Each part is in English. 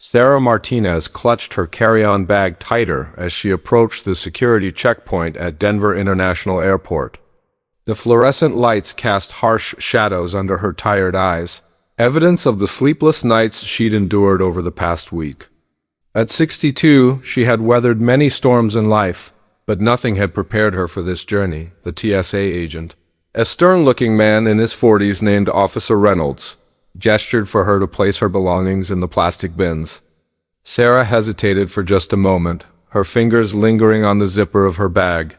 Sarah Martinez clutched her carry-on bag tighter as she approached the security checkpoint at Denver International Airport. The fluorescent lights cast harsh shadows under her tired eyes, evidence of the sleepless nights she'd endured over the past week. At 62, she had weathered many storms in life, but nothing had prepared her for this journey, the TSA agent. A stern-looking man in his 40s named Officer Reynolds gestured for her to place her belongings in the plastic bins. Sarah hesitated for just a moment, her fingers lingering on the zipper of her bag.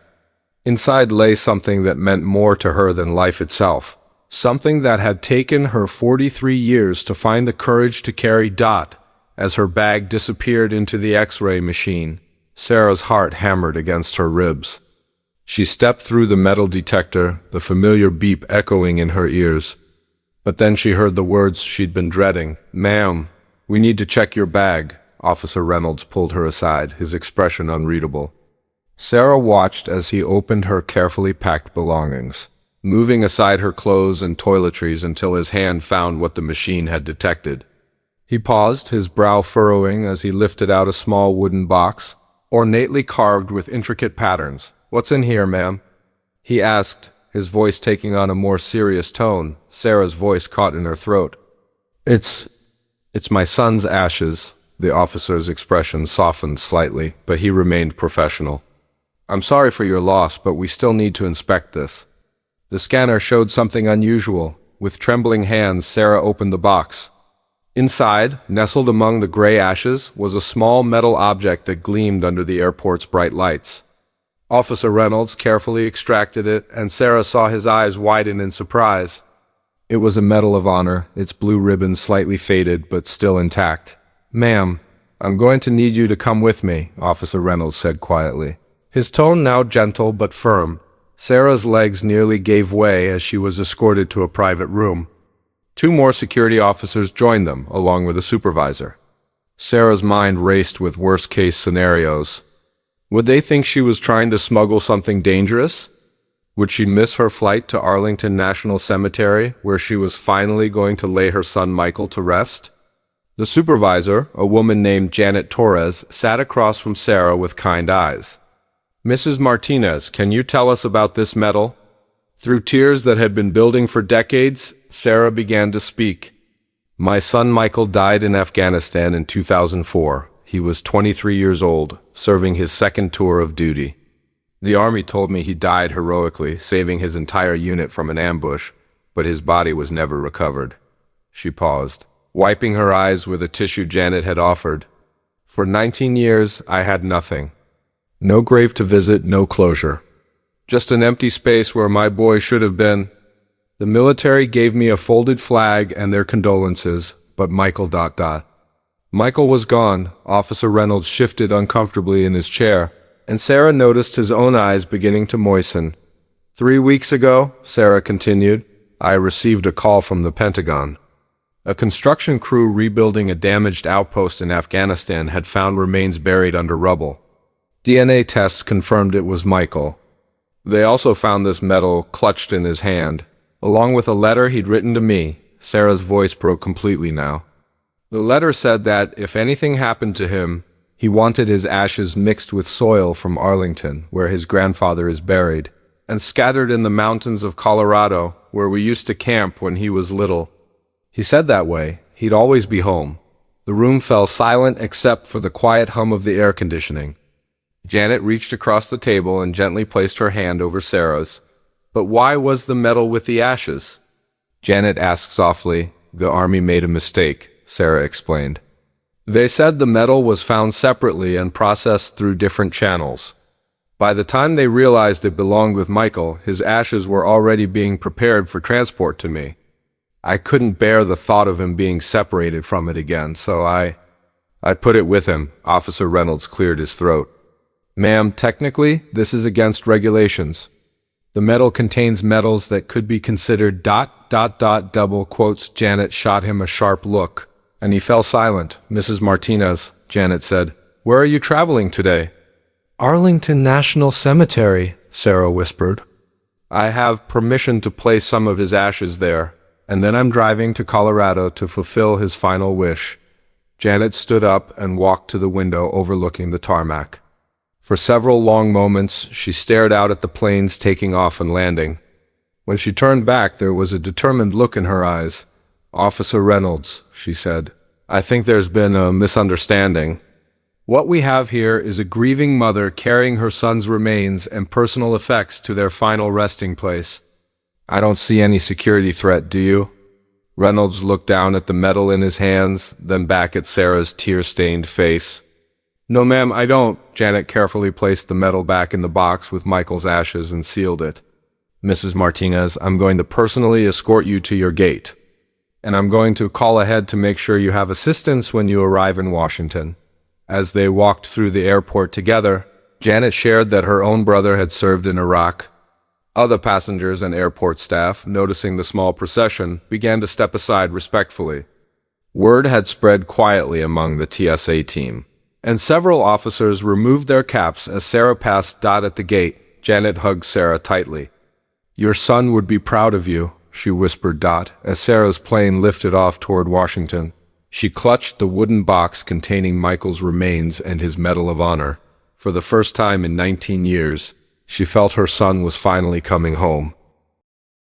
Inside lay something that meant more to her than life itself, something that had taken her 43 years to find the courage to carry. As her bag disappeared into the X-ray machine, Sarah's heart hammered against her ribs. She stepped through the metal detector, the familiar beep echoing in her ears. But then she heard the words she'd been dreading. "Ma'am, we need to check your bag." Officer Reynolds pulled her aside, his expression unreadable. Sarah watched as he opened her carefully packed belongings, moving aside her clothes and toiletries until his hand found what the machine had detected. He paused, his brow furrowing as he lifted out a small wooden box, ornately carved with intricate patterns. "What's in here, ma'am?" he asked, his voice taking on a more serious tone. Sarah's voice caught in her throat. It's my son's ashes." The officer's expression softened slightly, but he remained professional. "I'm sorry for your loss, but we still need to inspect this." The scanner showed something unusual. With trembling hands, Sarah opened the box. Inside, nestled among the gray ashes, was a small metal object that gleamed under the airport's bright lights. Officer Reynolds carefully extracted it, and Sarah saw his eyes widen in surprise. It was a Medal of Honor, its blue ribbon slightly faded but still intact. "Ma'am, I'm going to need you to come with me," Officer Reynolds said quietly, his tone now gentle but firm. Sarah's legs nearly gave way as she was escorted to a private room. 2 more security officers joined them, along with a supervisor. Sarah's mind raced with worst-case scenarios. Would they think she was trying to smuggle something dangerous? Would she miss her flight to Arlington National Cemetery, where she was finally going to lay her son Michael to rest? The supervisor, a woman named Janet Torres, sat across from Sarah with kind eyes. "Mrs. Martinez, can you tell us about this medal?" Through tears that had been building for decades, Sarah began to speak. "My son Michael died in Afghanistan in 2004. He was 23 years old, serving his second tour of duty. The Army told me he died heroically, saving his entire unit from an ambush, but his body was never recovered." She paused, wiping her eyes with a tissue Janet had offered. "For 19 years, I had nothing. No grave to visit, no closure. Just an empty space where my boy should have been. The military gave me a folded flag and their condolences, but Michael... Michael was gone." Officer Reynolds shifted uncomfortably in his chair, and Sarah noticed his own eyes beginning to moisten. 3 weeks ago," Sarah continued, "I received a call from the Pentagon. A construction crew rebuilding a damaged outpost in Afghanistan had found remains buried under rubble. DNA tests confirmed it was Michael. They also found this medal clutched in his hand, along with a letter he'd written to me." Sarah's voice broke completely now. "The letter said that, if anything happened to him, he wanted his ashes mixed with soil from Arlington, where his grandfather is buried, and scattered in the mountains of Colorado, where we used to camp when he was little. He said that way, he'd always be home." The room fell silent except for the quiet hum of the air conditioning. Janet reached across the table and gently placed her hand over Sarah's. "But why was the medal with the ashes?" Janet asked softly. "The Army made a mistake," Sarah explained. "They said the medal was found separately and processed through different channels. By the time they realized it belonged with Michael, his ashes were already being prepared for transport to me. I couldn't bear the thought of him being separated from it again, so I put it with him." Officer Reynolds cleared his throat. "Ma'am, technically, this is against regulations. The medal contains metals that could be considered ... double quotes." Janet shot him a sharp look, and he fell silent. "Mrs. Martinez," Janet said, "where are you traveling today?" "Arlington National Cemetery," Sarah whispered. "I have permission to place some of his ashes there, and then I'm driving to Colorado to fulfill his final wish." Janet stood up and walked to the window overlooking the tarmac. For several long moments, she stared out at the planes taking off and landing. When she turned back, there was a determined look in her eyes. "Officer Reynolds," she said, "I think there's been a misunderstanding. What we have here is a grieving mother carrying her son's remains and personal effects to their final resting place. I don't see any security threat, do you?" Reynolds looked down at the medal in his hands, then back at Sarah's tear-stained face. "No, ma'am, I don't." Janet carefully placed the medal back in the box with Michael's ashes and sealed it. "Mrs. Martinez, I'm going to personally escort you to your gate. And I'm going to call ahead to make sure you have assistance when you arrive in Washington." As they walked through the airport together, Janet shared that her own brother had served in Iraq. Other passengers and airport staff, noticing the small procession, began to step aside respectfully. Word had spread quietly among the TSA team, and several officers removed their caps as Sarah passed Dot at the gate. Janet hugged Sarah tightly. "Your son would be proud of you," she whispered Dot, as Sarah's plane lifted off toward Washington. She clutched the wooden box containing Michael's remains and his Medal of Honor. For the first time in 19 years, she felt her son was finally coming home.